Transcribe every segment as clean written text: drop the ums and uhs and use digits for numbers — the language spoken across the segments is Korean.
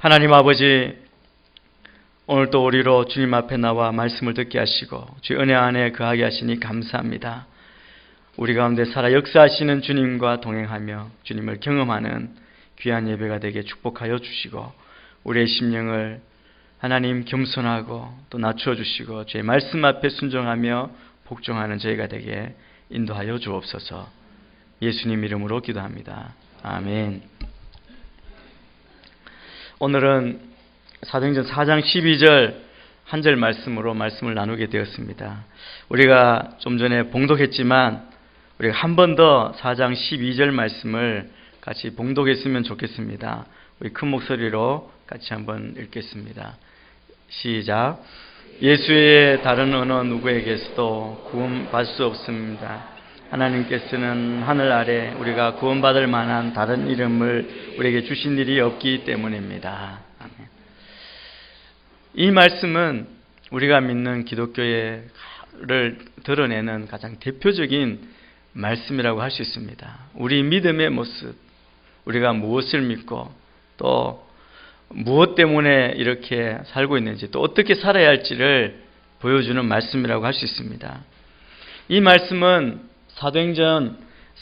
하나님 아버지, 오늘도 우리로 주님 앞에 나와 말씀을 듣게 하시고 주의 은혜 안에 거하게 하시니 감사합니다. 우리 가운데 살아 역사하시는 주님과 동행하며 주님을 경험하는 귀한 예배가 되게 축복하여 주시고, 우리의 심령을 하나님 겸손하고 또 낮추어 주시고 주의 말씀 앞에 순종하며 복종하는 저희가 되게 인도하여 주옵소서. 예수님 이름으로 기도합니다. 아멘. 오늘은 사도행전 4장 12절 한 절 말씀으로 말씀을 나누게 되었습니다. 우리가 좀 전에 봉독했지만 우리가 한 번 더 4장 12절 말씀을 같이 봉독했으면 좋겠습니다. 우리 큰 목소리로 같이 한번 읽겠습니다. 시작. 예수 외에 다른 어느 누구에게서도 구원받을 수 없습니다. 하나님께서는 하늘 아래 우리가 구원받을 만한 다른 이름을 우리에게 주신 일이 없기 때문입니다. 아멘. 이 말씀은 우리가 믿는 기독교를 드러내는 가장 대표적인 말씀이라고 할 수 있습니다. 우리 믿음의 모습, 우리가 무엇을 믿고 또 무엇 때문에 이렇게 살고 있는지, 또 어떻게 살아야 할지를 보여주는 말씀이라고 할 수 있습니다. 이 말씀은 사도행전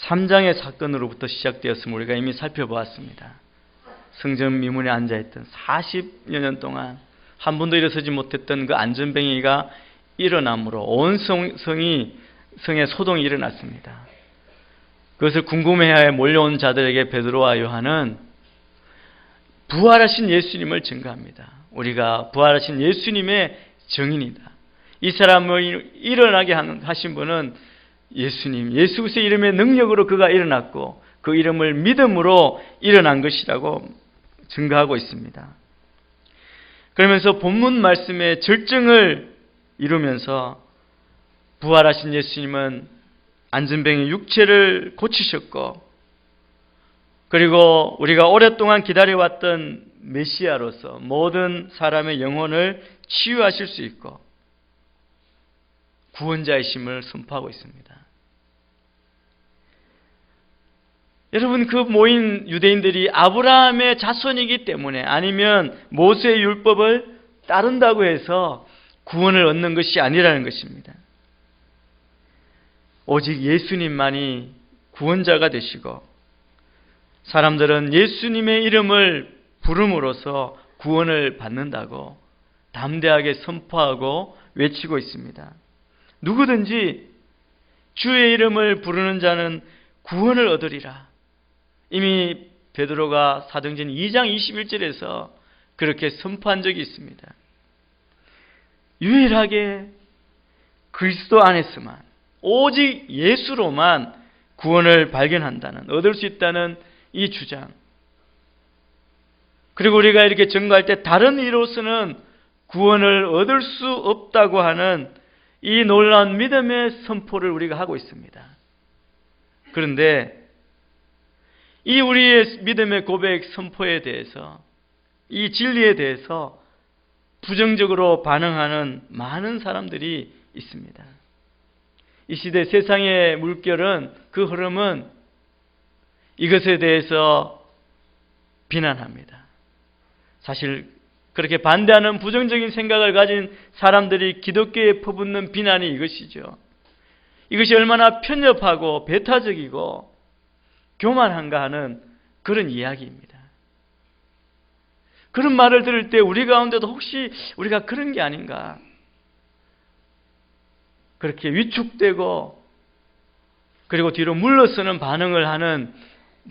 3장의 사건으로부터 시작되었음을 우리가 이미 살펴보았습니다. 성전 미문에 앉아있던 40여 년 동안 한 번도 일어서지 못했던 그 안전뱅이가 일어남으로 온 성에 소동이 일어났습니다. 그것을 궁금해하여 몰려온 자들에게 베드로와 요한은 부활하신 예수님을 증거합니다. 우리가 부활하신 예수님의 증인이다. 이 사람을 일어나게 하신 분은 예수님, 예수 그리스도의 이름의 능력으로 그가 일어났고 그 이름을 믿음으로 일어난 것이라고 증거하고 있습니다. 그러면서 본문 말씀의 절정을 이루면서 부활하신 예수님은 안전뱅이 육체를 고치셨고, 그리고 우리가 오랫동안 기다려왔던 메시아로서 모든 사람의 영혼을 치유하실 수 있고 구원자이심을 선포하고 있습니다. 여러분, 그 모인 유대인들이 아브라함의 자손이기 때문에, 아니면 모세의 율법을 따른다고 해서 구원을 얻는 것이 아니라는 것입니다. 오직 예수님만이 구원자가 되시고 사람들은 예수님의 이름을 부름으로써 구원을 받는다고 담대하게 선포하고 외치고 있습니다. 누구든지 주의 이름을 부르는 자는 구원을 얻으리라. 이미 베드로가 사도행전 2장 21절에서 그렇게 선포한 적이 있습니다. 유일하게 그리스도 안에서만, 오직 예수로만 구원을 발견한다는, 얻을 수 있다는 이 주장. 그리고 우리가 이렇게 증거할 때 다른 이로서는 구원을 얻을 수 없다고 하는 이 놀라운 믿음의 선포를 우리가 하고 있습니다. 그런데 이 우리의 믿음의 고백 선포에 대해서, 이 진리에 대해서 부정적으로 반응하는 많은 사람들이 있습니다. 이 시대 세상의 물결은, 그 흐름은 이것에 대해서 비난합니다. 사실 그렇게 반대하는 부정적인 생각을 가진 사람들이 기독교에 퍼붓는 비난이 이것이죠. 이것이 얼마나 편협하고 배타적이고 교만한가 하는 그런 이야기입니다. 그런 말을 들을 때 우리 가운데도 혹시 우리가 그런 게 아닌가, 그렇게 위축되고 그리고 뒤로 물러서는 반응을 하는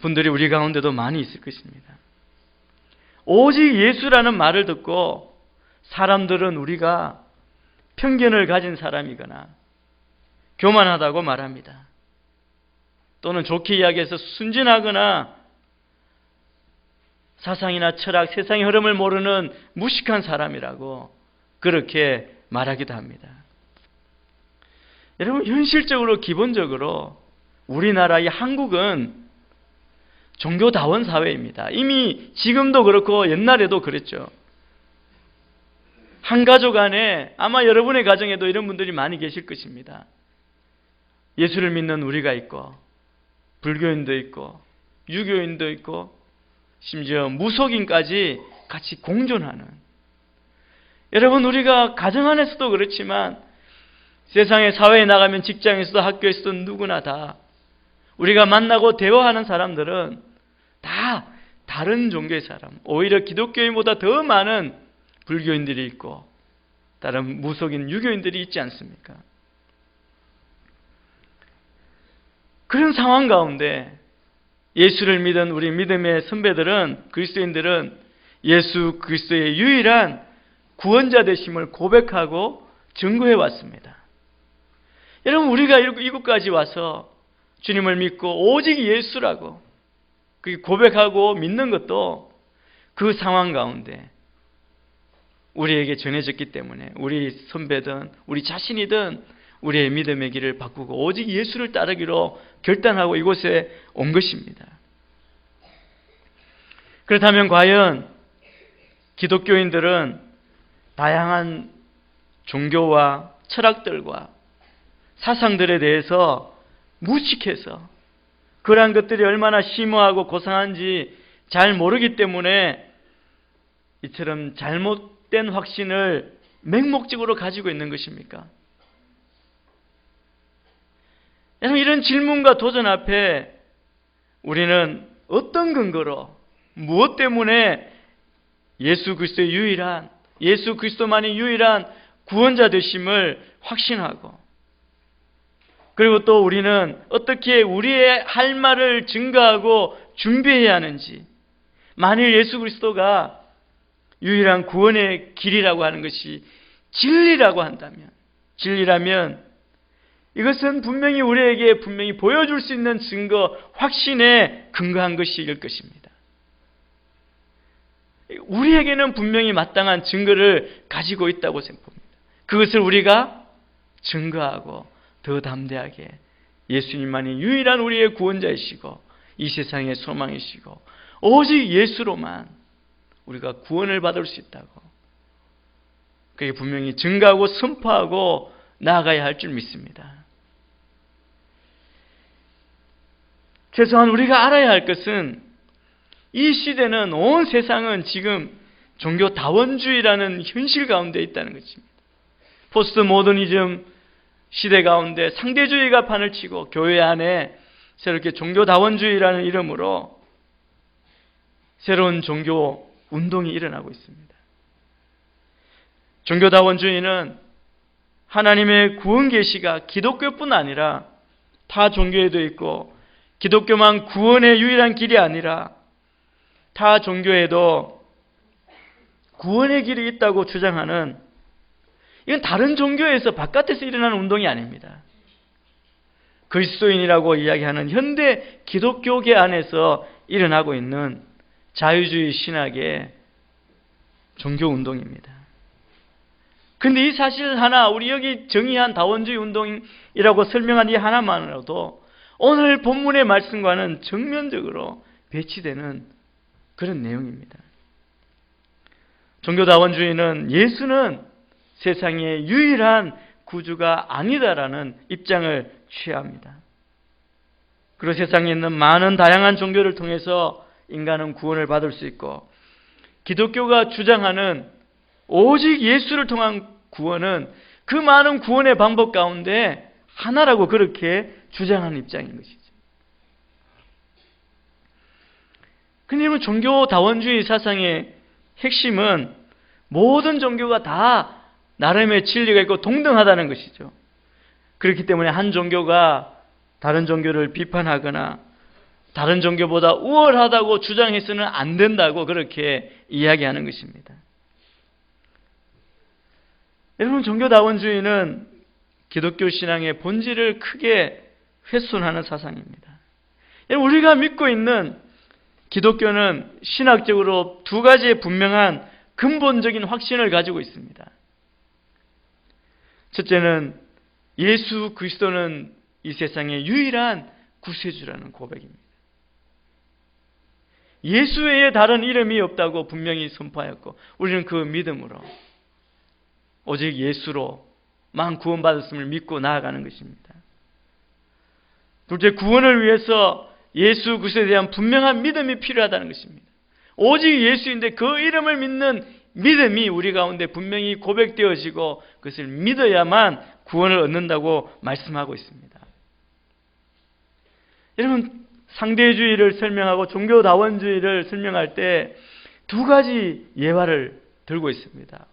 분들이 우리 가운데도 많이 있을 것입니다. 오직 예수라는 말을 듣고 사람들은 우리가 편견을 가진 사람이거나 교만하다고 말합니다. 또는 좋게 이야기해서 순진하거나 사상이나 철학, 세상의 흐름을 모르는 무식한 사람이라고 그렇게 말하기도 합니다. 여러분, 현실적으로 기본적으로 우리나라 이 한국은 종교다원 사회입니다. 이미 지금도 그렇고 옛날에도 그랬죠. 한 가족 안에 아마 여러분의 가정에도 이런 분들이 많이 계실 것입니다. 예수를 믿는 우리가 있고 불교인도 있고 유교인도 있고 심지어 무속인까지 같이 공존하는, 여러분 우리가 가정 안에서도 그렇지만 세상에 사회에 나가면 직장에서도 학교에서도 누구나 다 우리가 만나고 대화하는 사람들은 다 다른 종교의 사람, 오히려 기독교인보다 더 많은 불교인들이 있고 다른 무속인 유교인들이 있지 않습니까? 그런 상황 가운데 예수를 믿은 우리 믿음의 선배들은, 그리스도인들은 예수 그리스도의 유일한 구원자 되심을 고백하고 증거해 왔습니다. 여러분 우리가 이곳까지 와서 주님을 믿고 오직 예수라고 고백하고 믿는 것도 그 상황 가운데 우리에게 전해졌기 때문에 우리 선배든 우리 자신이든 우리의 믿음의 길을 바꾸고 오직 예수를 따르기로 결단하고 이곳에 온 것입니다. 그렇다면 과연 기독교인들은 다양한 종교와 철학들과 사상들에 대해서 무식해서 그러한 것들이 얼마나 심오하고 고상한지 잘 모르기 때문에 이처럼 잘못된 확신을 맹목적으로 가지고 있는 것입니까? 여러분 이런 질문과 도전 앞에 우리는 어떤 근거로 무엇 때문에 예수 그리스도의 유일한, 예수 그리스도만이 유일한 구원자 되심을 확신하고, 그리고 또 우리는 어떻게 우리의 할 말을 증거하고 준비해야 하는지, 만일 예수 그리스도가 유일한 구원의 길이라고 하는 것이 진리라고 한다면, 진리라면 이것은 분명히 우리에게 분명히 보여줄 수 있는 증거, 확신에 근거한 것일 것입니다. 우리에게는 분명히 마땅한 증거를 가지고 있다고 생각합니다. 그것을 우리가 증거하고 더 담대하게 예수님만이 유일한 우리의 구원자이시고 이 세상의 소망이시고 오직 예수로만 우리가 구원을 받을 수 있다고, 그게 분명히 증거하고 선포하고 나아가야 할 줄 믿습니다. 최소한 우리가 알아야 할 것은 이 시대는, 온 세상은 지금 종교 다원주의라는 현실 가운데 있다는 것입니다. 포스트 모더니즘 시대 가운데 상대주의가 판을 치고 교회 안에 새롭게 종교 다원주의라는 이름으로 새로운 종교 운동이 일어나고 있습니다. 종교 다원주의는 하나님의 구원 계시가 기독교뿐 아니라 타 종교에도 있고, 기독교만 구원의 유일한 길이 아니라 타 종교에도 구원의 길이 있다고 주장하는, 이건 다른 종교에서 바깥에서 일어나는 운동이 아닙니다. 그리스도인이라고 이야기하는 현대 기독교계 안에서 일어나고 있는 자유주의 신학의 종교 운동입니다. 근데 이 사실 하나, 우리 여기 정의한 다원주의 운동이라고 설명한 이 하나만으로도 오늘 본문의 말씀과는 정면적으로 배치되는 그런 내용입니다. 종교다원주의는 예수는 세상의 유일한 구주가 아니다라는 입장을 취합니다. 그리고 세상에 있는 많은 다양한 종교를 통해서 인간은 구원을 받을 수 있고, 기독교가 주장하는 오직 예수를 통한 구원은 그 많은 구원의 방법 가운데 하나라고 그렇게 주장하는 입장인 것이죠. 근데 여러분, 종교다원주의 사상의 핵심은 모든 종교가 다 나름의 진리가 있고 동등하다는 것이죠. 그렇기 때문에 한 종교가 다른 종교를 비판하거나 다른 종교보다 우월하다고 주장해서는 안 된다고 그렇게 이야기하는 것입니다. 여러분, 종교다원주의는 기독교 신앙의 본질을 크게 훼손하는 사상입니다. 여러분, 우리가 믿고 있는 기독교는 신학적으로 두 가지의 분명한 근본적인 확신을 가지고 있습니다. 첫째는 예수 그리스도는 이 세상의 유일한 구세주라는 고백입니다. 예수 외에 다른 이름이 없다고 분명히 선포하였고, 우리는 그 믿음으로 오직 예수로만 구원받았음을 믿고 나아가는 것입니다. 둘째, 구원을 위해서 예수 그리스도에 대한 분명한 믿음이 필요하다는 것입니다. 오직 예수인데 그 이름을 믿는 믿음이 우리 가운데 분명히 고백되어지고 그것을 믿어야만 구원을 얻는다고 말씀하고 있습니다. 여러분, 상대주의를 설명하고 종교다원주의를 설명할 때 두 가지 예화를 들고 있습니다.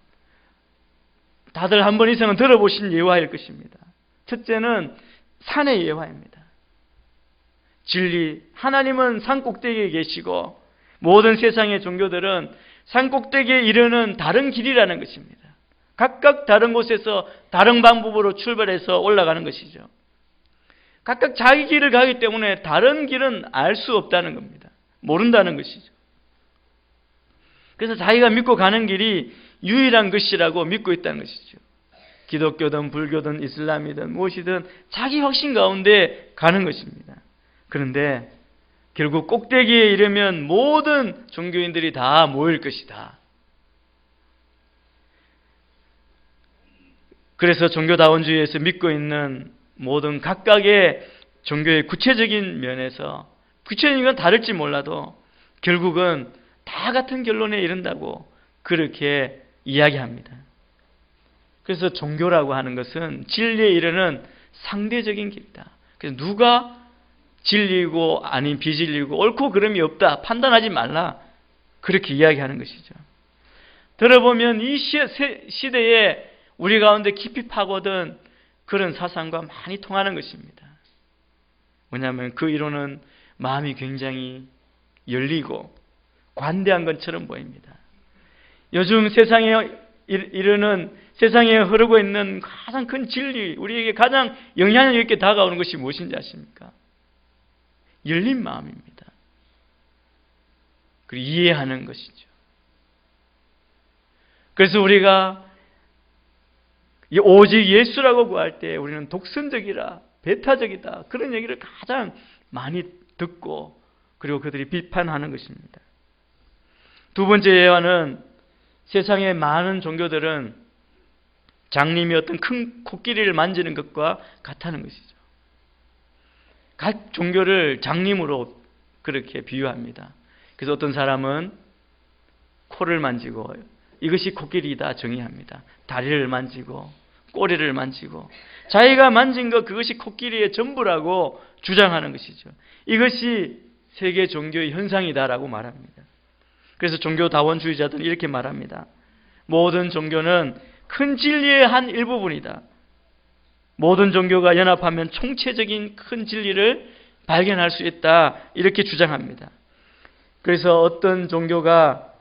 다들 한 번 이상은 들어보신 예화일 것입니다. 첫째는 산의 예화입니다. 진리, 하나님은 산 꼭대기에 계시고 모든 세상의 종교들은 산 꼭대기에 이르는 다른 길이라는 것입니다. 각각 다른 곳에서 다른 방법으로 출발해서 올라가는 것이죠. 각각 자기 길을 가기 때문에 다른 길은 알 수 없다는 겁니다. 모른다는 것이죠. 그래서 자기가 믿고 가는 길이 유일한 것이라고 믿고 있다는 것이죠. 기독교든 불교든 이슬람이든 무엇이든 자기 확신 가운데 가는 것입니다. 그런데 결국 꼭대기에 이르면 모든 종교인들이 다 모일 것이다. 그래서 종교다원주의에서 믿고 있는 모든 각각의 종교의 구체적인 면에서, 구체적인 건 다를지 몰라도 결국은 다 같은 결론에 이른다고 그렇게 이야기합니다. 그래서 종교라고 하는 것은 진리에 이르는 상대적인 길이다. 그래서 누가 진리고 아닌 비진리고 옳고 그름이 없다, 판단하지 말라, 그렇게 이야기하는 것이죠. 들어보면 이 시대에 우리 가운데 깊이 파고든 그런 사상과 많이 통하는 것입니다. 뭐냐면 그 이론은 마음이 굉장히 열리고 관대한 것처럼 보입니다. 요즘 세상에 이르는, 세상에 흐르고 있는 가장 큰 진리, 우리에게 가장 영향력 있게 다가오는 것이 무엇인지 아십니까? 열린 마음입니다. 그리고 이해하는 것이죠. 그래서 우리가 오직 예수라고 구할 때 우리는 독선적이라, 배타적이다, 그런 얘기를 가장 많이 듣고, 그리고 그들이 비판하는 것입니다. 두 번째 예화는 세상의 많은 종교들은 장님이 어떤 큰 코끼리를 만지는 것과 같다는 것이죠. 각 종교를 장님으로 그렇게 비유합니다. 그래서 어떤 사람은 코를 만지고 이것이 코끼리다 정의합니다. 다리를 만지고 꼬리를 만지고 자기가 만진 것, 그것이 코끼리의 전부라고 주장하는 것이죠. 이것이 세계 종교의 현상이다라고 말합니다. 그래서 종교다원주의자들은 이렇게 말합니다. 모든 종교는 큰 진리의 한 일부분이다. 모든 종교가 연합하면 총체적인 큰 진리를 발견할 수 있다, 이렇게 주장합니다. 그래서 어떤 종교가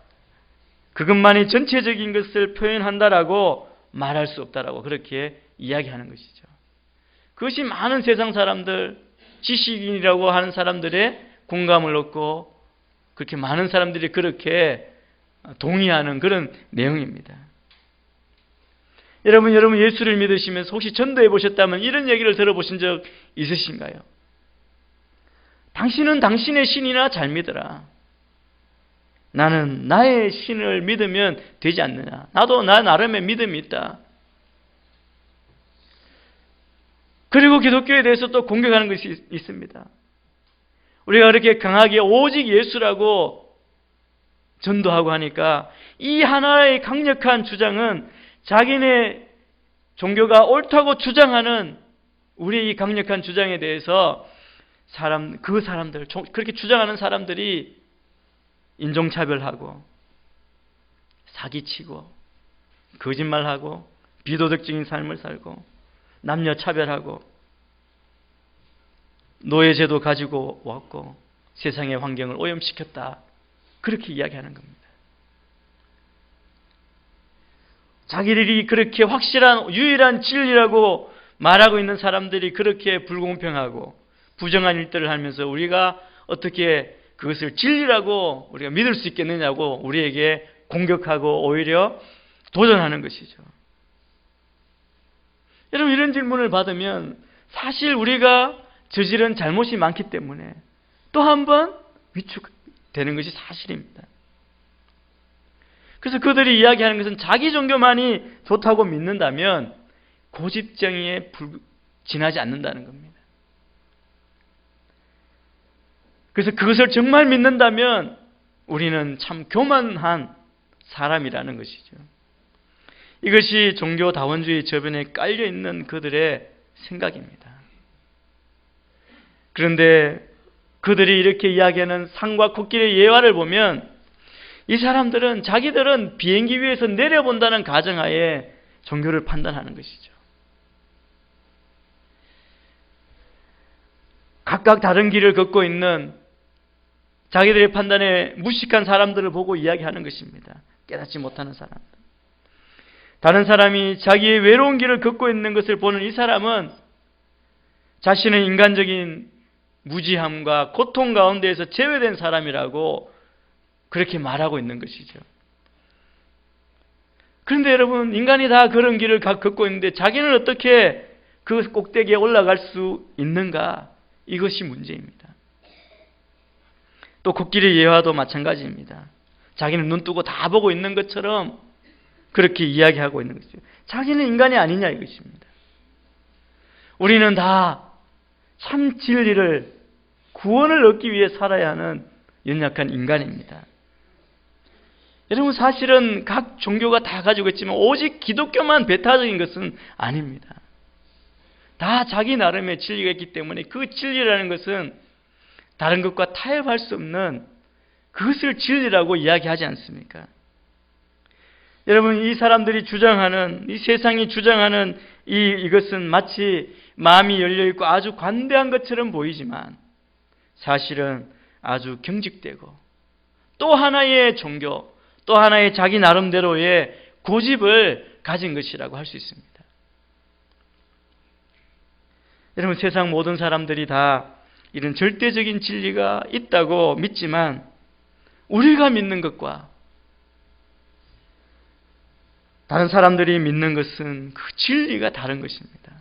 그것만이 전체적인 것을 표현한다라고 말할 수 없다라고 그렇게 이야기하는 것이죠. 그것이 많은 세상 사람들, 지식인이라고 하는 사람들의 공감을 얻고 그렇게 많은 사람들이 그렇게 동의하는 그런 내용입니다. 여러분 예수를 믿으시면서 혹시 전도해 보셨다면 이런 얘기를 들어보신 적 있으신가요? 당신은 당신의 신이나 잘 믿어라. 나는 나의 신을 믿으면 되지 않느냐. 나도 나 나름의 믿음이 있다. 그리고 기독교에 대해서 또 공격하는 것이 있습니다. 우리가 그렇게 강하게 오직 예수라고 전도하고 하니까 이 하나의 강력한 주장은 자기네 종교가 옳다고 주장하는 우리의 이 강력한 주장에 대해서 그 사람들, 그렇게 주장하는 사람들이 인종차별하고 사기치고 거짓말하고 비도덕적인 삶을 살고 남녀차별하고 노예제도 가지고 왔고 세상의 환경을 오염시켰다, 그렇게 이야기하는 겁니다. 자기들이 그렇게 확실한 유일한 진리라고 말하고 있는 사람들이 그렇게 불공평하고 부정한 일들을 하면서 우리가 어떻게 그것을 진리라고 우리가 믿을 수 있겠느냐고 우리에게 공격하고 오히려 도전하는 것이죠. 여러분, 이런 질문을 받으면 사실 우리가 저지른 잘못이 많기 때문에 또 한 번 위축되는 것이 사실입니다. 그래서 그들이 이야기하는 것은 자기 종교만이 좋다고 믿는다면 고집정의에 지나지 않는다는 겁니다. 그래서 그것을 정말 믿는다면 우리는 참 교만한 사람이라는 것이죠. 이것이 종교다원주의 저변에 깔려있는 그들의 생각입니다. 그런데 그들이 이렇게 이야기하는 상과 코끼리의 예화를 보면 이 사람들은 자기들은 비행기 위에서 내려본다는 가정하에 종교를 판단하는 것이죠. 각각 다른 길을 걷고 있는 자기들의 판단에 무식한 사람들을 보고 이야기하는 것입니다. 깨닫지 못하는 사람들. 다른 사람이 자기의 외로운 길을 걷고 있는 것을 보는 이 사람은 자신의 인간적인 무지함과 고통 가운데에서 제외된 사람이라고 그렇게 말하고 있는 것이죠. 그런데 여러분, 인간이 다 그런 길을 걷고 있는데 자기는 어떻게 그 꼭대기에 올라갈 수 있는가? 이것이 문제입니다. 또 코끼리 예화도 마찬가지입니다. 자기는 눈 뜨고 다 보고 있는 것처럼 그렇게 이야기하고 있는 것이죠. 자기는 인간이 아니냐 이것입니다. 우리는 다 참 진리를, 구원을 얻기 위해 살아야 하는 연약한 인간입니다. 여러분, 사실은 각 종교가 다 가지고 있지만 오직 기독교만 배타적인 것은 아닙니다. 다 자기 나름의 진리가 있기 때문에 그 진리라는 것은 다른 것과 타협할 수 없는 그것을 진리라고 이야기하지 않습니까? 여러분, 이 사람들이 주장하는, 이 세상이 주장하는 이것은 마치 마음이 열려있고 아주 관대한 것처럼 보이지만 사실은 아주 경직되고 또 하나의 종교, 또 하나의 자기 나름대로의 고집을 가진 것이라고 할 수 있습니다. 여러분, 세상 모든 사람들이 다 이런 절대적인 진리가 있다고 믿지만 우리가 믿는 것과 다른 사람들이 믿는 것은 그 진리가 다른 것입니다.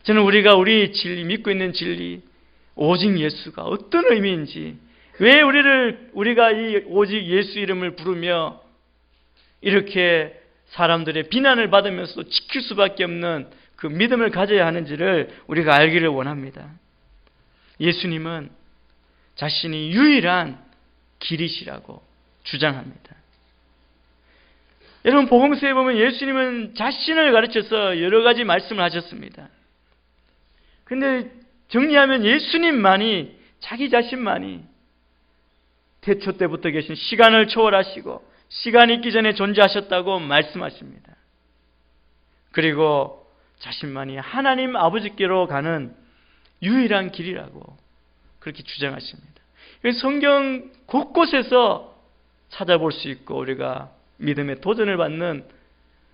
저는 우리 진리, 믿고 있는 진리, 오직 예수가 어떤 의미인지, 왜 우리가 이 오직 예수 이름을 부르며 이렇게 사람들의 비난을 받으면서도 지킬 수밖에 없는 그 믿음을 가져야 하는지를 우리가 알기를 원합니다. 예수님은 자신이 유일한 길이시라고 주장합니다. 여러분, 복음서에 보면 예수님은 자신을 가르쳐서 여러 가지 말씀을 하셨습니다. 그런데 정리하면 예수님만이, 자기 자신만이 태초 때부터 계신, 시간을 초월하시고 시간이 있기 전에 존재하셨다고 말씀하십니다. 그리고 자신만이 하나님 아버지께로 가는 유일한 길이라고 그렇게 주장하십니다. 성경 곳곳에서 찾아볼 수 있고 우리가 믿음의 도전을 받는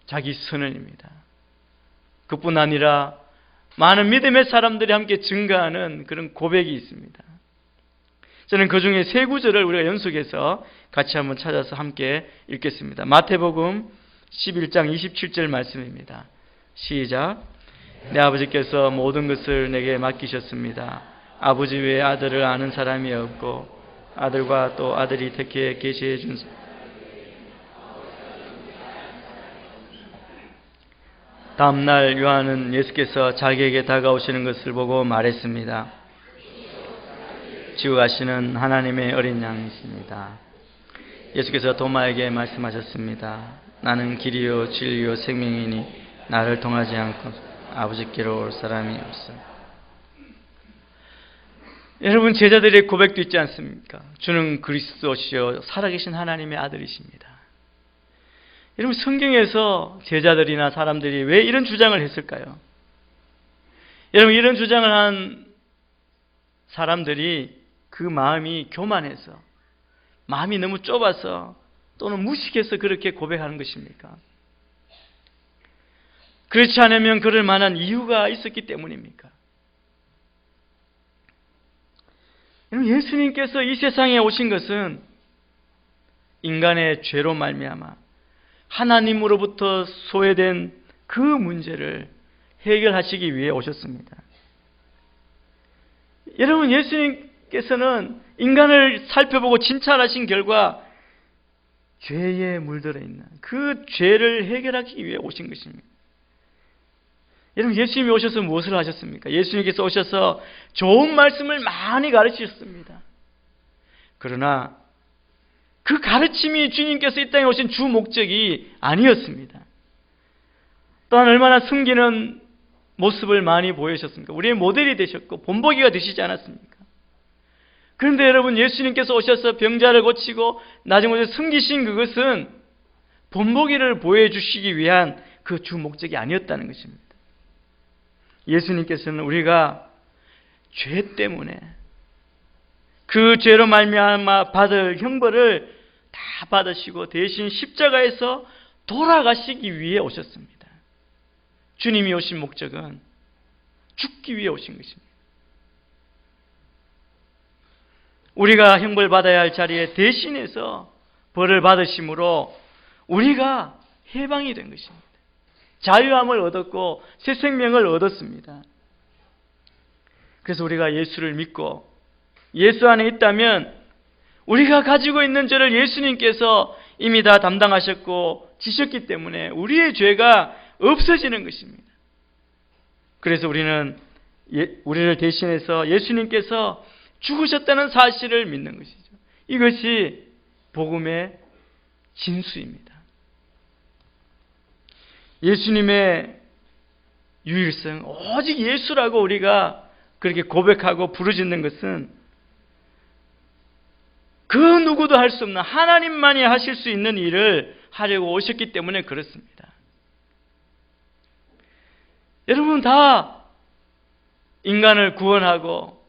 자기 선언입니다. 그뿐 아니라 많은 믿음의 사람들이 함께 증가하는 그런 고백이 있습니다. 저는 그 중에 세 구절을 우리가 연속해서 같이 한번 찾아서 함께 읽겠습니다. 마태복음 11장 27절 말씀입니다. 시작. 내 아버지께서 모든 것을 내게 맡기셨습니다. 아버지 외에 아들을 아는 사람이 없고 아들과 또 아들이 택해 계시해 준 다음날 요한은 예수께서 자기에게 다가오시는 것을 보고 말했습니다. 지고 가시는 하나님의 어린 양이십니다. 예수께서 도마에게 말씀하셨습니다. 나는 길이요 진리요 생명이니 나를 통하지 않고 아버지께로 올 사람이 없어. 여러분, 제자들의 고백도 있지 않습니까? 주는 그리스도시요 살아계신 하나님의 아들이십니다. 여러분, 성경에서 제자들이나 사람들이 왜 이런 주장을 했을까요? 여러분, 이런 주장을 한 사람들이 그 마음이 교만해서, 마음이 너무 좁아서 또는 무식해서 그렇게 고백하는 것입니까? 그렇지 않으면 그럴 만한 이유가 있었기 때문입니까? 여러분, 예수님께서 이 세상에 오신 것은 인간의 죄로 말미암아 하나님으로부터 소외된 그 문제를 해결하시기 위해 오셨습니다. 여러분, 예수님께서는 인간을 살펴보고 진찰하신 결과 죄에 물들어 있는 그 죄를 해결하기 위해 오신 것입니다. 여러분, 예수님이 오셔서 무엇을 하셨습니까? 예수님께서 오셔서 좋은 말씀을 많이 가르치셨습니다. 그러나 그 가르침이 주님께서 이 땅에 오신 주 목적이 아니었습니다. 또한 얼마나 숨기는 모습을 많이 보여주셨습니까? 우리의 모델이 되셨고 본보기가 되시지 않았습니까? 그런데 여러분, 예수님께서 오셔서 병자를 고치고 나중에 오셔서 숨기신 그것은 본보기를 보여주시기 위한 그 주 목적이 아니었다는 것입니다. 예수님께서는 우리가 죄 때문에 그 죄로 말미암아 받을 형벌을 다 받으시고 대신 십자가에서 돌아가시기 위해 오셨습니다. 주님이 오신 목적은 죽기 위해 오신 것입니다. 우리가 형벌 받아야 할 자리에 대신해서 벌을 받으심으로 우리가 해방이 된 것입니다. 자유함을 얻었고 새 생명을 얻었습니다. 그래서 우리가 예수를 믿고 예수 안에 있다면 우리가 가지고 있는 죄를 예수님께서 이미 다 담당하셨고 지셨기 때문에 우리의 죄가 없어지는 것입니다. 그래서 우리는 우리를 대신해서 예수님께서 죽으셨다는 사실을 믿는 것이죠. 이것이 복음의 진수입니다. 예수님의 유일성, 오직 예수라고 우리가 그렇게 고백하고 부르짖는 것은 그 누구도 할 수 없는 하나님만이 하실 수 있는 일을 하려고 오셨기 때문에 그렇습니다. 여러분 다 인간을 구원하고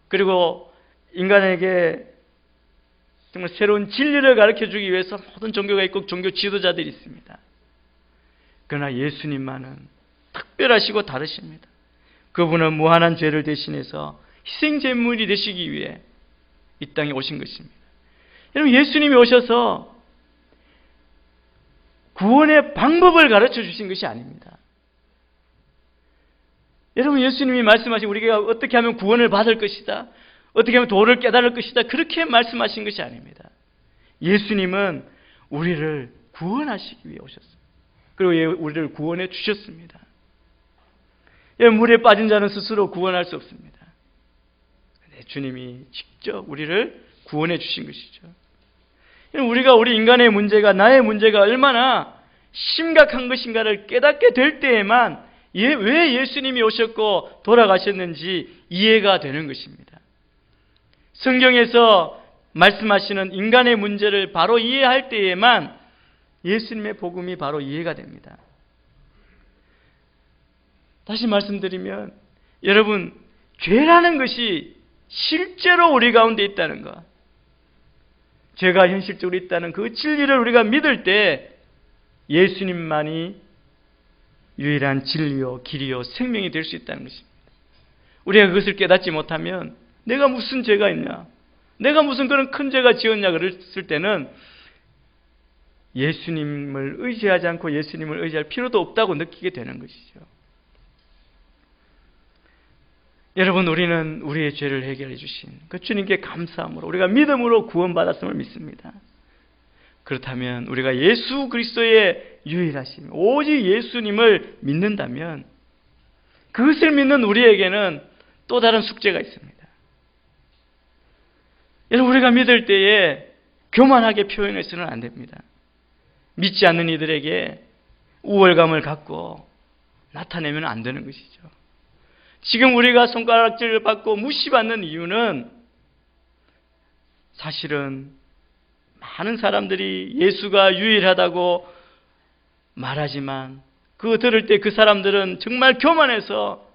그리고 인간에게 정말 새로운 진리를 가르쳐주기 위해서 모든 종교가 있고 종교 지도자들이 있습니다. 그러나 예수님만은 특별하시고 다르십니다. 그분은 무한한 죄를 대신해서 희생제물이 되시기 위해 이 땅에 오신 것입니다. 여러분, 예수님이 오셔서 구원의 방법을 가르쳐 주신 것이 아닙니다. 여러분, 예수님이 말씀하신 우리가 어떻게 하면 구원을 받을 것이다, 어떻게 하면 도를 깨달을 것이다, 그렇게 말씀하신 것이 아닙니다. 예수님은 우리를 구원하시기 위해 오셨습니다. 그리고 우리를 구원해 주셨습니다. 물에 빠진 자는 스스로 구원할 수 없습니다. 주님이 직접 우리를 구원해 주신 것이죠. 우리 인간의 문제가, 나의 문제가 얼마나 심각한 것인가를 깨닫게 될 때에만 왜 예수님이 오셨고 돌아가셨는지 이해가 되는 것입니다. 성경에서 말씀하시는 인간의 문제를 바로 이해할 때에만 예수님의 복음이 바로 이해가 됩니다. 다시 말씀드리면 여러분, 죄라는 것이 실제로 우리 가운데 있다는 것, 죄가 현실적으로 있다는 그 진리를 우리가 믿을 때 예수님만이 유일한 진리요 길이요 생명이 될 수 있다는 것입니다. 우리가 그것을 깨닫지 못하면 내가 무슨 죄가 있냐, 내가 무슨 그런 큰 죄가 지었냐 그랬을 때는 예수님을 의지하지 않고 예수님을 의지할 필요도 없다고 느끼게 되는 것이죠. 여러분, 우리는 우리의 죄를 해결해 주신 그 주님께 감사함으로 우리가 믿음으로 구원받았음을 믿습니다. 그렇다면 우리가 예수 그리스도의 유일하심, 오직 예수님을 믿는다면 그것을 믿는 우리에게는 또 다른 숙제가 있습니다. 여러분, 우리가 믿을 때에 교만하게 표현해서는 안 됩니다. 믿지 않는 이들에게 우월감을 갖고 나타내면 안 되는 것이죠. 지금 우리가 손가락질을 받고 무시받는 이유는 사실은 많은 사람들이 예수가 유일하다고 말하지만 그거 들을 때 그 사람들은 정말 교만해서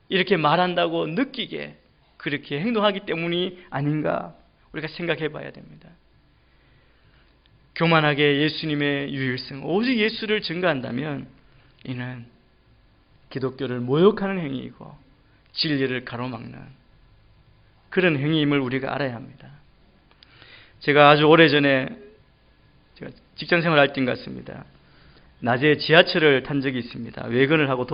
이렇게 말한다고 느끼게 그렇게 행동하기 때문이 아닌가 우리가 생각해 봐야 됩니다. 교만하게 예수님의 유일성, 오직 예수를 증거한다면 이는 기독교를 모욕하는 행위이고 진리를 가로막는 그런 행위임을 우리가 알아야 합니다. 제가 아주 오래전에 제가 직장생활 할 때인 것 같습니다. 낮에 지하철을 탄 적이 있습니다. 외근을 하고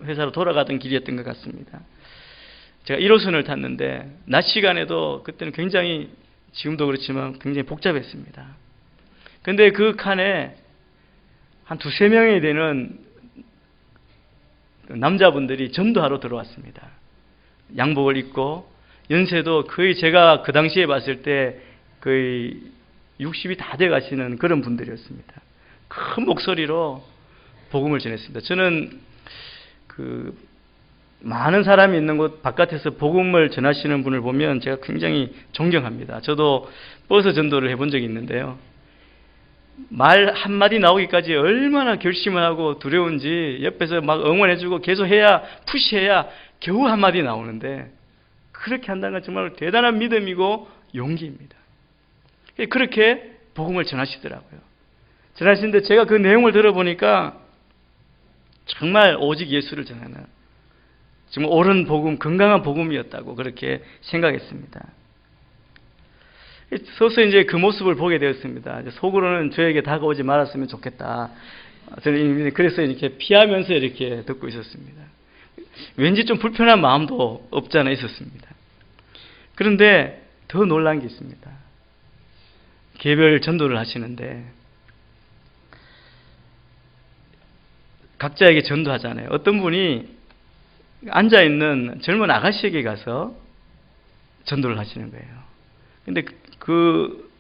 회사로 돌아가던 길이었던 것 같습니다. 제가 1호선을 탔는데 낮 시간에도 그때는 굉장히, 지금도 그렇지만 굉장히 복잡했습니다. 근데 그 칸에 한 두세 명이 되는 남자분들이 전도하러 들어왔습니다. 양복을 입고 연세도 거의 제가 그 당시에 봤을 때 거의 60이 다 돼 가시는 그런 분들이었습니다. 큰 목소리로 복음을 전했습니다. 저는 많은 사람이 있는 곳 바깥에서 복음을 전하시는 분을 보면 제가 굉장히 존경합니다. 저도 버스 전도를 해본 적이 있는데요. 말 한마디 나오기까지 얼마나 결심을 하고 두려운지 옆에서 막 응원해주고 계속 해야, 푸시해야 겨우 한마디 나오는데, 그렇게 한다는 건 정말 대단한 믿음이고 용기입니다. 그렇게 복음을 전하시더라고요. 전하시는데 제가 그 내용을 들어보니까 정말 오직 예수를 전하는 정말 옳은 복음, 건강한 복음이었다고 그렇게 생각했습니다. 서서히 이제 그 모습을 보게 되었습니다. 속으로는 저에게 다가오지 말았으면 좋겠다. 저는 그래서 이렇게 피하면서 이렇게 듣고 있었습니다. 왠지 좀 불편한 마음도 없지 않아 있었습니다. 그런데 더 놀란 게 있습니다. 개별 전도를 하시는데 각자에게 전도하잖아요. 어떤 분이 앉아있는 젊은 아가씨에게 가서 전도를 하시는 거예요. 근데 그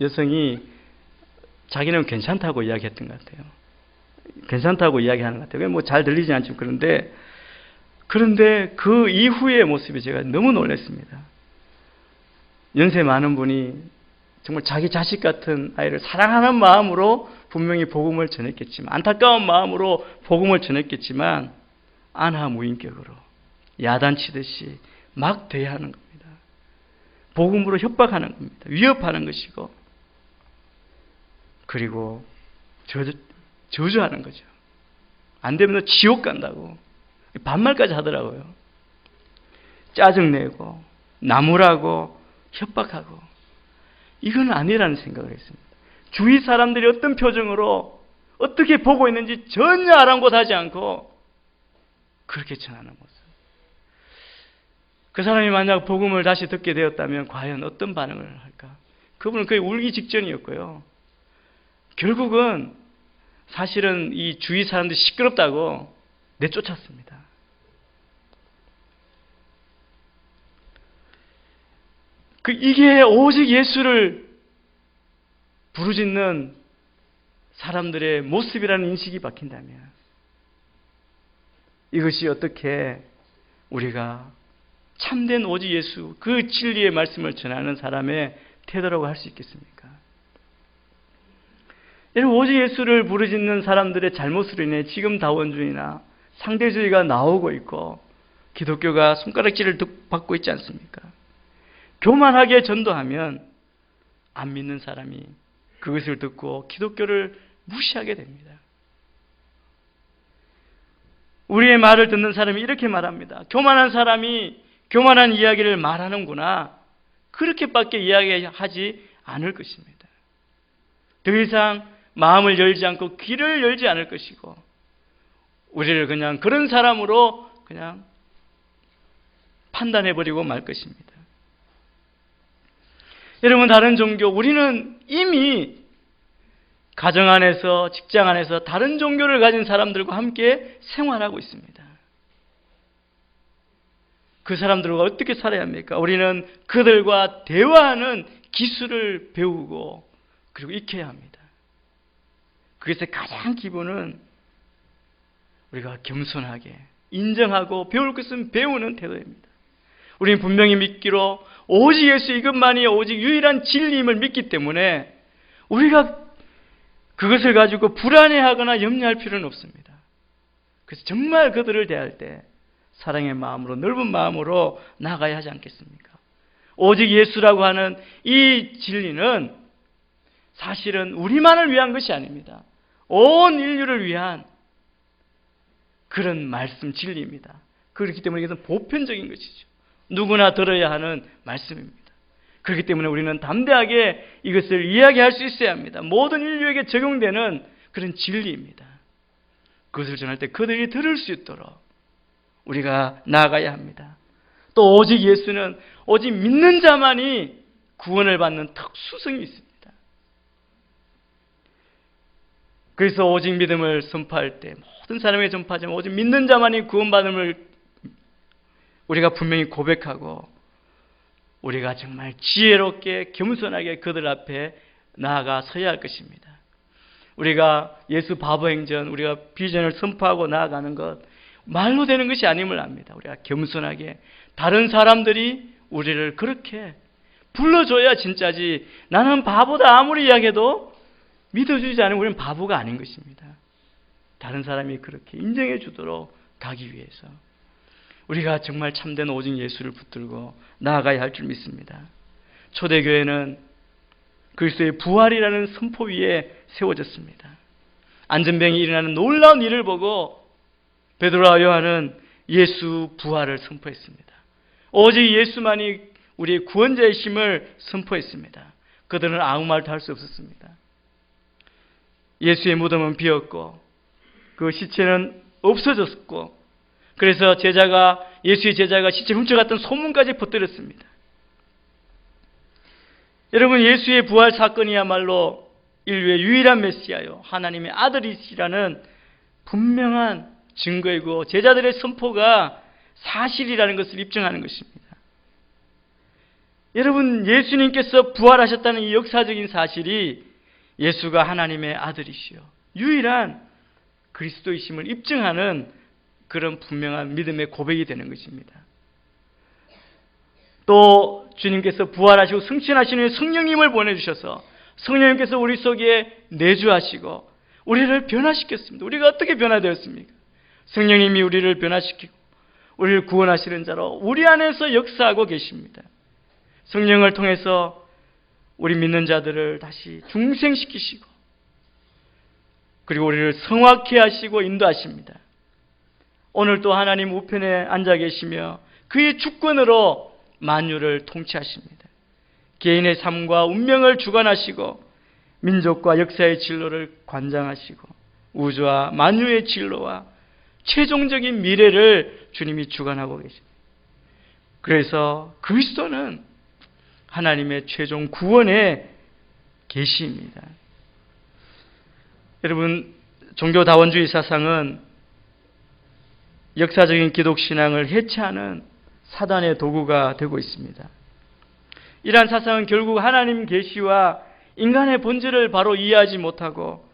여성이 자기는 괜찮다고 이야기했던 것 같아요. 괜찮다고 이야기하는 것 같아요. 뭐 잘 들리지 않지만 그런데 그 이후의 모습이 제가 너무 놀랐습니다. 연세 많은 분이 정말 자기 자식 같은 아이를 사랑하는 마음으로 분명히 복음을 전했겠지만, 안타까운 마음으로 복음을 전했겠지만 안하무인격으로 야단치듯이 막 대하는 겁니다. 복음으로 협박하는 겁니다. 위협하는 것이고, 그리고 저주하는 거죠. 안 되면 너 지옥 간다고 반말까지 하더라고요. 짜증내고 나무라고 협박하고. 이건 아니라는 생각을 했습니다. 주위 사람들이 어떤 표정으로 어떻게 보고 있는지 전혀 아랑곳하지 않고 그렇게 전하는 모습. 그 사람이 만약 복음을 다시 듣게 되었다면 과연 어떤 반응을 할까? 그분은 거의 울기 직전이었고요. 결국은 사실은 이 주위 사람들이 시끄럽다고 내쫓았습니다. 이게 오직 예수를 부르짖는 사람들의 모습이라는 인식이 박힌다면 이것이 어떻게 우리가 참된 오직 예수, 그 진리의 말씀을 전하는 사람의 태도라고 할 수 있겠습니까? 여러분, 오직 예수를 부르짖는 사람들의 잘못으로 인해 지금 다원주의나 상대주의가 나오고 있고 기독교가 손가락질을 받고 있지 않습니까? 교만하게 전도하면 안 믿는 사람이 그것을 듣고 기독교를 무시하게 됩니다. 우리의 말을 듣는 사람이 이렇게 말합니다. 교만한 사람이 교만한 이야기를 말하는구나. 그렇게밖에 이야기하지 않을 것입니다. 더 이상 마음을 열지 않고 귀를 열지 않을 것이고 우리를 그냥 그런 사람으로 그냥 판단해버리고 말 것입니다. 여러분, 다른 종교, 우리는 이미 가정 안에서, 직장 안에서 다른 종교를 가진 사람들과 함께 생활하고 있습니다. 그 사람들과 어떻게 살아야 합니까? 우리는 그들과 대화하는 기술을 배우고 그리고 익혀야 합니다. 그것의 가장 기본은 우리가 겸손하게 인정하고 배울 것은 배우는 태도입니다. 우리는 분명히 믿기로 오직 예수 이것만이 오직 유일한 진리임을 믿기 때문에 우리가 그것을 가지고 불안해하거나 염려할 필요는 없습니다. 그래서 정말 그들을 대할 때 사랑의 마음으로, 넓은 마음으로 나아가야 하지 않겠습니까? 오직 예수라고 하는 이 진리는 사실은 우리만을 위한 것이 아닙니다. 온 인류를 위한 그런 말씀 진리입니다. 그렇기 때문에 이것은 보편적인 것이죠. 누구나 들어야 하는 말씀입니다. 그렇기 때문에 우리는 담대하게 이것을 이야기할 수 있어야 합니다. 모든 인류에게 적용되는 그런 진리입니다. 그것을 전할 때 그들이 들을 수 있도록 우리가 나아가야 합니다. 또 오직 예수는 오직 믿는 자만이 구원을 받는 특수성이 있습니다. 그래서 오직 믿음을 선포할 때 모든 사람에게 전파하지만 오직 믿는 자만이 구원받음을 우리가 분명히 고백하고 우리가 정말 지혜롭게 겸손하게 그들 앞에 나아가 서야 할 것입니다. 우리가 예수 바보 행전, 우리가 비전을 선포하고 나아가는 것 말로 되는 것이 아님을 압니다. 우리가 겸손하게 다른 사람들이 우리를 그렇게 불러줘야 진짜지, 나는 바보다 아무리 이야기해도 믿어주지 않으면 우리는 바보가 아닌 것입니다. 다른 사람이 그렇게 인정해 주도록 가기 위해서 우리가 정말 참된 오직 예수를 붙들고 나아가야 할 줄 믿습니다. 초대교회는 그리스도의 부활이라는 선포 위에 세워졌습니다. 안전병이 일어나는 놀라운 일을 보고 베드로와 요한은 예수 부활을 선포했습니다. 오직 예수만이 우리의 구원자의 힘을 선포했습니다. 그들은 아무 말도 할 수 없었습니다. 예수의 무덤은 비었고 그 시체는 없어졌고, 그래서 예수의 제자가 시체 훔쳐갔던 소문까지 퍼뜨렸습니다. 여러분, 예수의 부활 사건이야말로 인류의 유일한 메시아요, 하나님의 아들이시라는 분명한 증거이고 제자들의 선포가 사실이라는 것을 입증하는 것입니다. 여러분, 예수님께서 부활하셨다는 이 역사적인 사실이 예수가 하나님의 아들이시요 유일한 그리스도이심을 입증하는 그런 분명한 믿음의 고백이 되는 것입니다. 또 주님께서 부활하시고 승천하신 후에 성령님을 보내주셔서 성령님께서 우리 속에 내주하시고 우리를 변화시켰습니다. 우리가 어떻게 변화되었습니까? 성령님이 우리를 변화시키고 우리를 구원하시는 자로 우리 안에서 역사하고 계십니다. 성령을 통해서 우리 믿는 자들을 다시 중생시키시고 그리고 우리를 성화케 하시고 인도하십니다. 오늘 또 하나님 우편에 앉아 계시며 그의 주권으로 만유를 통치하십니다. 개인의 삶과 운명을 주관하시고 민족과 역사의 진로를 관장하시고 우주와 만유의 진로와 최종적인 미래를 주님이 주관하고 계십니다. 그래서 그리스도는 하나님의 최종 구원의 계시입니다. 여러분, 종교다원주의 사상은 역사적인 기독신앙을 해체하는 사단의 도구가 되고 있습니다. 이러한 사상은 결국 하나님 계시와 인간의 본질을 바로 이해하지 못하고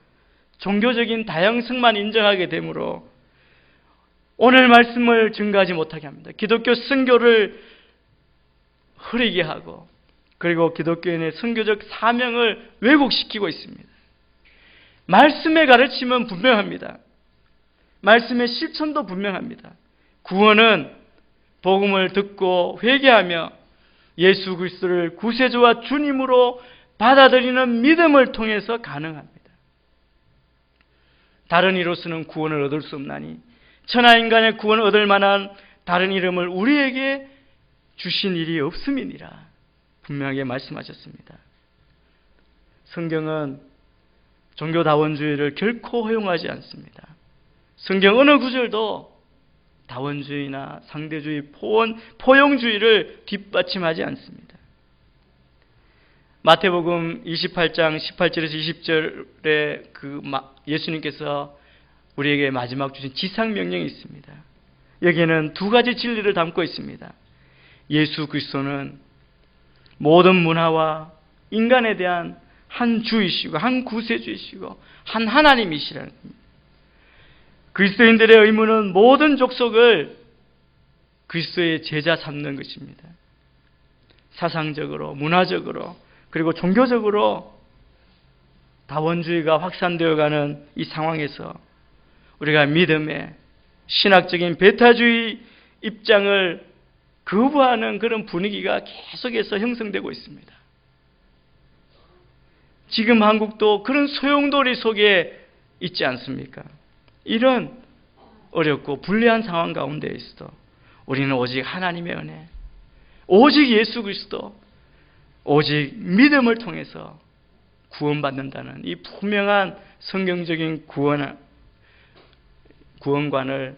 종교적인 다양성만 인정하게 되므로 오늘 말씀을 증거하지 못하게 합니다. 기독교 선교를 흐리게 하고 그리고 기독교인의 선교적 사명을 왜곡시키고 있습니다. 말씀의 가르침은 분명합니다. 말씀의 실천도 분명합니다. 구원은 복음을 듣고 회개하며 예수 그리스도를 구세주와 주님으로 받아들이는 믿음을 통해서 가능합니다. 다른 이로서는 구원을 얻을 수 없나니 천하 인간의 구원을 얻을 만한 다른 이름을 우리에게 주신 일이 없음이니라 분명하게 말씀하셨습니다. 성경은 종교다원주의를 결코 허용하지 않습니다. 성경 어느 구절도 다원주의나 상대주의, 포용주의를 뒷받침하지 않습니다. 마태복음 28장 18절에서 20절에 예수님께서 우리에게 마지막 주신 지상명령이 있습니다. 여기에는 두 가지 진리를 담고 있습니다. 예수 그리스도는 모든 문화와 인간에 대한 한 주이시고 한 구세주이시고 한 하나님이시라는 겁니다. 그리스도인들의 의무는 모든 족속을 그리스도의 제자 삼는 것입니다. 사상적으로, 문화적으로, 그리고 종교적으로 다원주의가 확산되어가는 이 상황에서 우리가 믿음의 신학적인 배타주의 입장을 거부하는 그런 분위기가 계속해서 형성되고 있습니다. 지금 한국도 그런 소용돌이 속에 있지 않습니까? 이런 어렵고 불리한 상황 가운데 있어도 우리는 오직 하나님의 은혜, 오직 예수 그리스도, 오직 믿음을 통해서 구원받는다는 이 분명한 성경적인 구원관을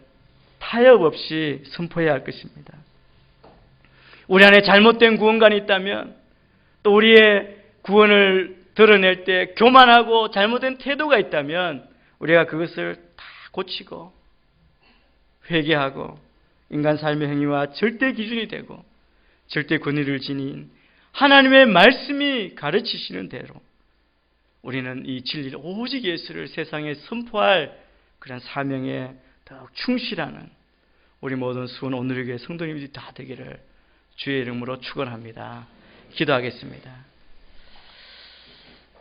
타협 없이 선포해야 할 것입니다. 우리 안에 잘못된 구원관이 있다면 또 우리의 구원을 드러낼 때 교만하고 잘못된 태도가 있다면 우리가 그것을 다 고치고 회개하고 인간 삶의 행위와 절대 기준이 되고 절대 권위를 지닌 하나님의 말씀이 가르치시는 대로 우리는 이 진리를 오직 예수를 세상에 선포할 그런 사명에 더욱 충실하는 우리 모든 수원 오늘의 성도님들이 다 되기를 주의 이름으로 축원합니다. 기도하겠습니다.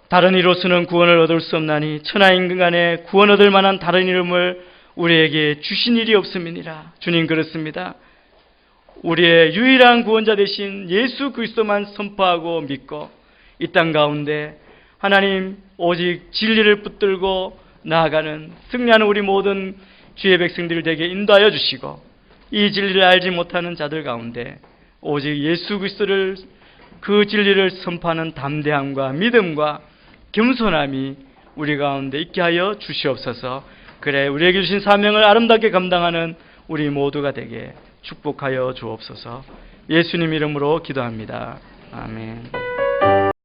다른 이로서는 구원을 얻을 수 없나니 천하인간에 구원 얻을 만한 다른 이름을 우리에게 주신 일이 없음이니라. 주님, 그렇습니다. 우리의 유일한 구원자 되신 예수 그리스도만 선포하고 믿고 이 땅 가운데 하나님 오직 진리를 붙들고 나아가는 승리하는 우리 모든 주의 백성들 되게 인도하여 주시고, 이 진리를 알지 못하는 자들 가운데 오직 예수 그리스도를, 그 진리를 선포하는 담대함과 믿음과 겸손함이 우리 가운데 있게 하여 주시옵소서. 그래 우리에게 주신 사명을 아름답게 감당하는 우리 모두가 되게 축복하여 주옵소서. 예수님 이름으로 기도합니다. 아멘.